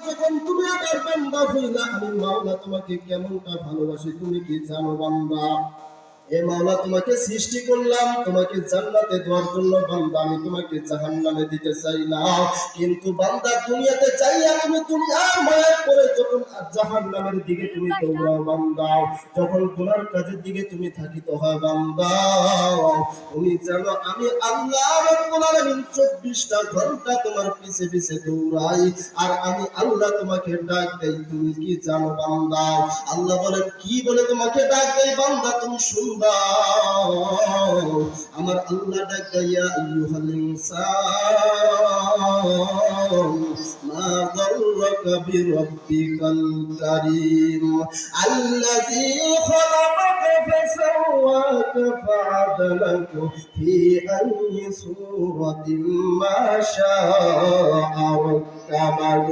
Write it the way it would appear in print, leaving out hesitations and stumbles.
যখন তুমি আমার বান্দা হইলা, আমি মাওলা তোমাকে কেমনটা ভালোবাসি তুমি কি জানো বান্দা? এ মাওলা তোমাকে সৃষ্টি করলাম তোমাকে জান্নাতে দেওয়ার জন্য বান্দা, আমি তোমাকে জাহান্নামে দিতে চাই না। কিন্তু বান্দা দুনিয়াতে চাইয়া তুমি দুনিয়ার মায়ার পরে যখন জাহান্নামের দিকে তুমি দৌড়াও বান্দা, যখন গুনার কাজের দিকে তুমি থাকিত হয় বান্দা, তুমি জানো আমি আল্লাহ রাব্বুল আলামিন 24টা ঘন্টা তোমার পিছে পিছে দৌড়াই, আর আমি আল্লাহ তোমাকে ডাক দেই তুমি কি জানো বান্দা? আল্লাহ বলেন কি বলে তোমাকে ডাক দেই বান্দা তুমি শুনবা। আমার আল্লাহ ডাক দেয় ইয়া আইয়ুহাল ইনসান মা গাররাকা বিরাব্বিকাল কারীম আল্লাযী খালাকাকা ফাসাওয়াকা ফাআদালাকা ফি আইয়ি সূরাতিন মা শাআ রাক্কাবাক।